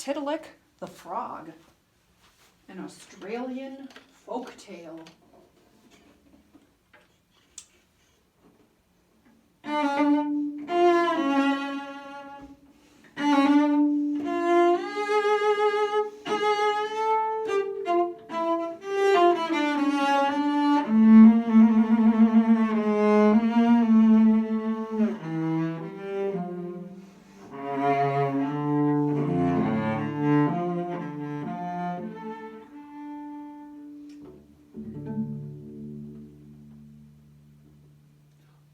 Tiddalick the Frog, an Australian folk tale.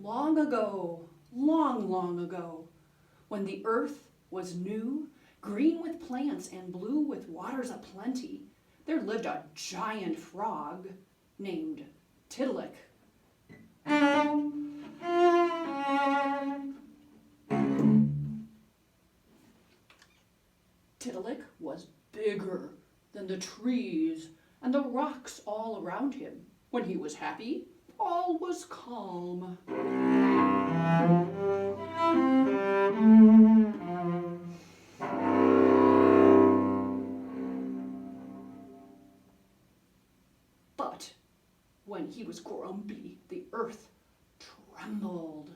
Long ago, long ago, when the earth was new, green with plants and blue with waters aplenty, there lived a giant frog named Tiddalick. Tiddalick was bigger than the trees and the rocks all around him. When he was happy, all was calm. But when he was grumpy, the earth trembled.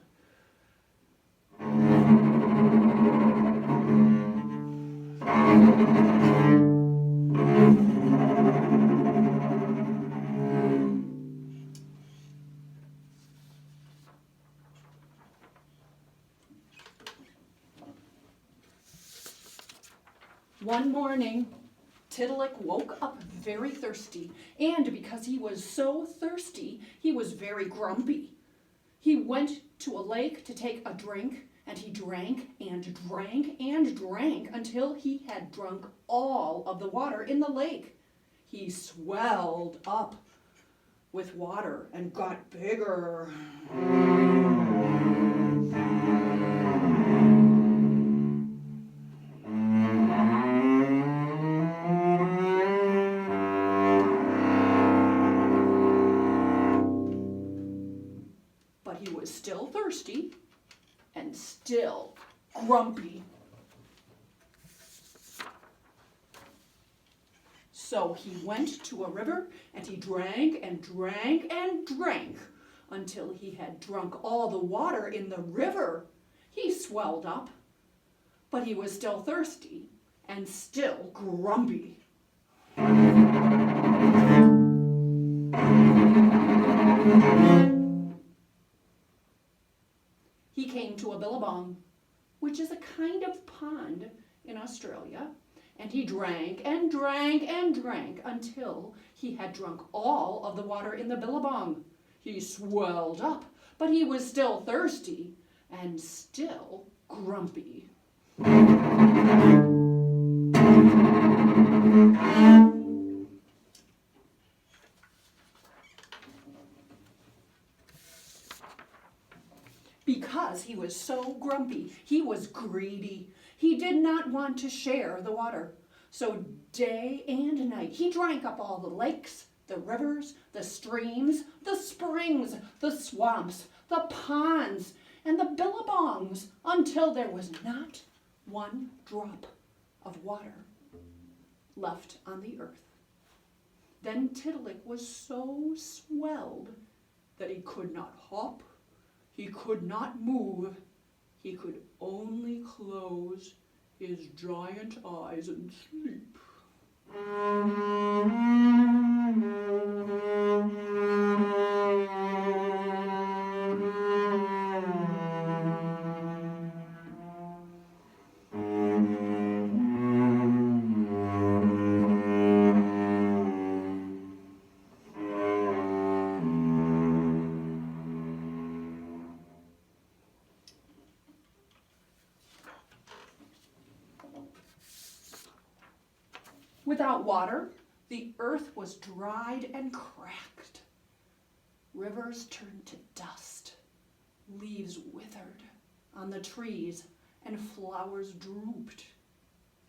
One morning, Tiddalick woke up very thirsty, and because he was so thirsty, he was very grumpy. He went to a lake to take a drink, and he drank and drank and drank until he had drunk all of the water in the lake. He swelled up with water and got bigger. He was still thirsty and still grumpy. So he went to a river and he drank and drank and drank until he had drunk all the water in the river. He swelled up, but he was still thirsty and still grumpy. He came to a billabong, which is a kind of pond in Australia, and he drank and drank and drank until he had drunk all of the water in the billabong. He swelled up, but he was still thirsty and still grumpy. Because he was so grumpy, he was greedy. He did not want to share the water. So day and night, he drank up all the lakes, the rivers, the streams, the springs, the swamps, the ponds, and the billabongs until there was not one drop of water left on the earth. Then Tiddalick was so swelled that he could not hop, he could not move, he could only close his giant eyes and sleep. Without water, the earth was dried and cracked. Rivers turned to dust, leaves withered on the trees, and flowers drooped.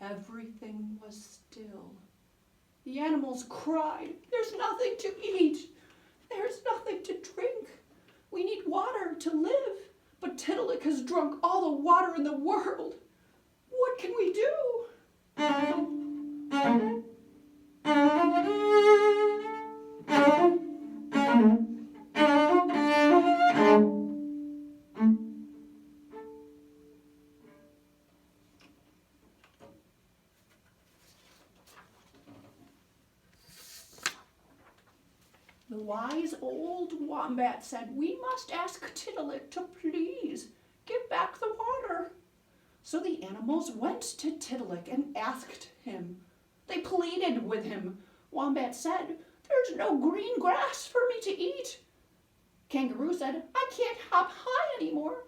Everything was still. The animals cried, "There's nothing to eat. There's nothing to drink. We need water to live, but Tiddalick has drunk all the water in the world. What can we do?" The wise old wombat said, "We must ask Tiddalick to please give back the water." So the animals went to Tiddalick and asked him. They pleaded with him. Wombat said, "There's no green grass for me to eat." Kangaroo said, "I can't hop high anymore.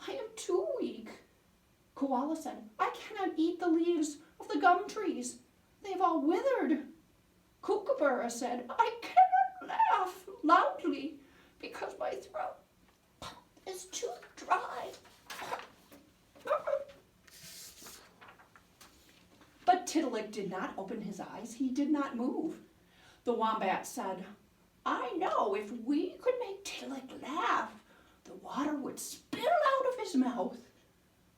I am too weak." Koala said, "I cannot eat the leaves of the gum trees. They've all withered." Kookaburra said, "I cannot laugh loudly because my throat is too dry." But Tiddalick did not open his eyes. He did not move. The wombat said, "I know if we could make Tiddalick laugh, the water would spill out of his mouth."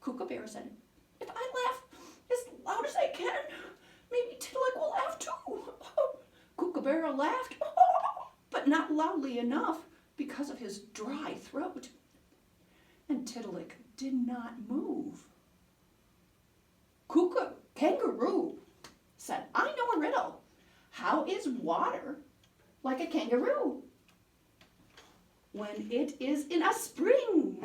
Kookaburra said, "If I laugh as loud as I can, maybe Tiddalick will laugh too." Kookaburra laughed, but not loudly enough because of his dry throat. And Tiddalick did not move. Kangaroo said, "I know a riddle. How is water like a kangaroo when it is in a spring?"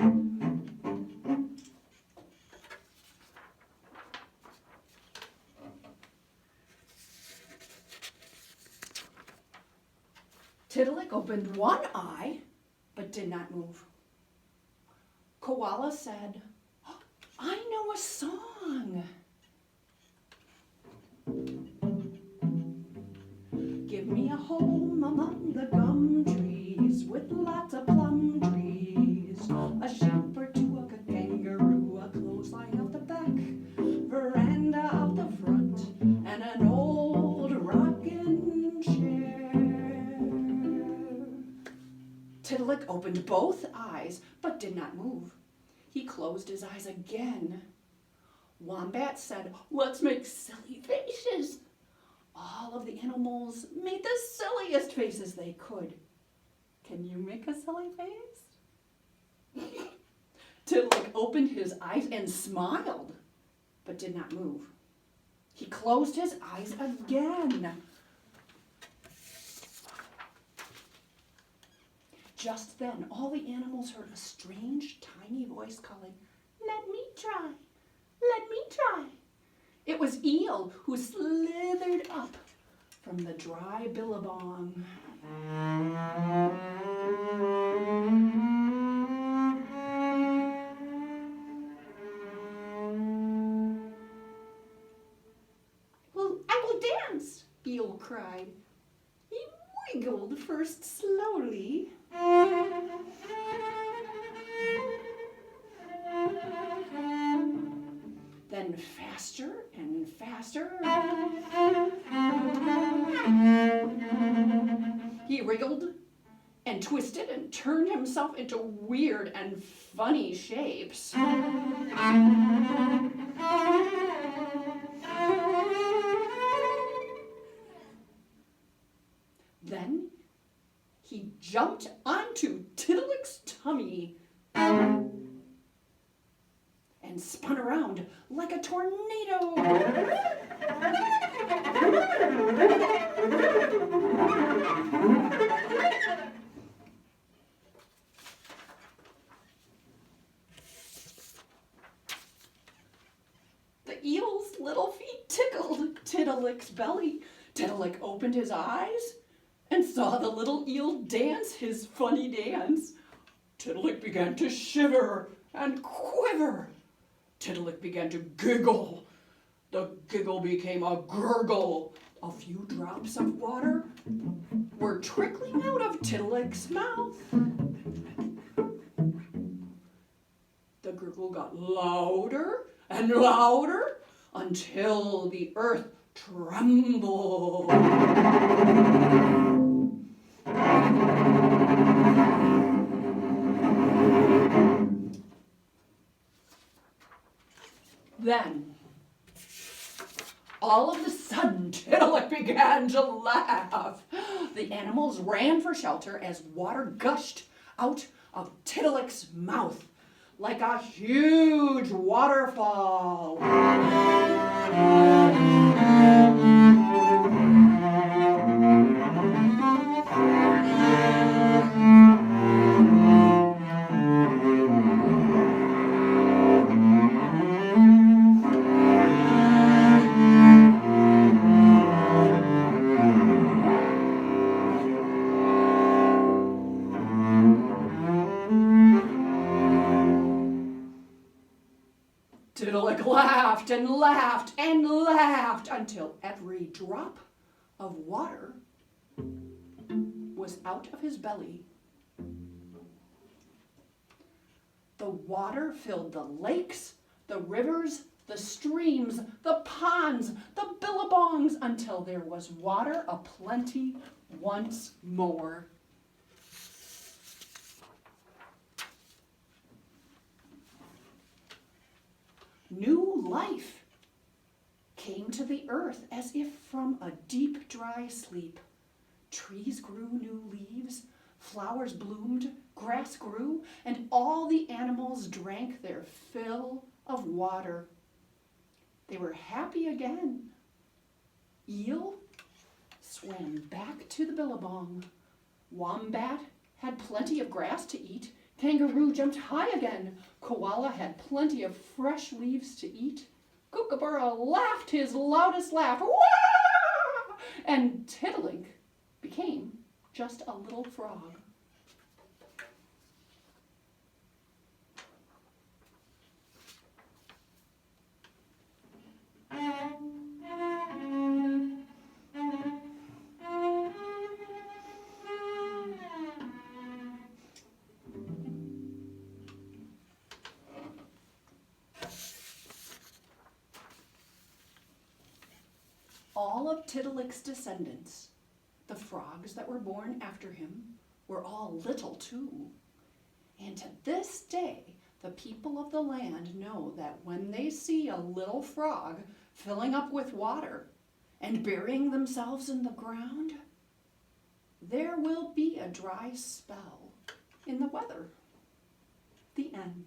Tiddalick opened one eye, but did not move. Koala said, "I know a song. Give me a home among the gum trees with lots of plum trees. A sheep or two, a kangaroo, a clothesline out the back, veranda out the front, and an old rocking chair." Tiddalick opened both eyes, but did not move. He closed his eyes again. Wombat said, "Let's make silly faces." All of the animals made the silliest faces they could. Can you make a silly face? Tiddalick opened his eyes and smiled, but did not move. He closed his eyes again. Just then, all the animals heard a strange, tiny voice calling, "Let me try. Let me try." It was Eel who slithered up from the dry billabong. "Well, I will dance," Eel cried. He wiggled first slowly, then faster and faster. He wriggled and twisted and turned himself into weird and funny shapes. Then he jumped onto Tiddalick's tummy and spun around like a tornado. The eel's little feet tickled Tiddalick's belly. Tiddalick opened his eyes and saw the little eel dance his funny dance. Tiddalick began to shiver and quiver. Tiddalick began to giggle. The giggle became a gurgle. A few drops of water were trickling out of Tiddalick's mouth. The gurgle got louder and louder until the earth trembled. Then, all of a sudden, Tiddalick began to laugh. The animals ran for shelter as water gushed out of Tiddalick's mouth like a huge waterfall. laughed and laughed and laughed until every drop of water was out of his belly. The water filled the lakes, the rivers, the streams, the ponds, the billabongs, until there was water aplenty once more. New life came to the earth as if from a deep, dry sleep. Trees grew new leaves, flowers bloomed, grass grew, and all the animals drank their fill of water. They were happy again. Eel swam back to the billabong. Wombat had plenty of grass to eat. Kangaroo jumped high again. Koala had plenty of fresh leaves to eat. Kookaburra laughed his loudest laugh. Wah! And Tiddalick became just a little frog. All of Tiddalick's descendants, the frogs that were born after him, were all little too. And to this day, the people of the land know that when they see a little frog filling up with water and burying themselves in the ground, there will be a dry spell in the weather. The end.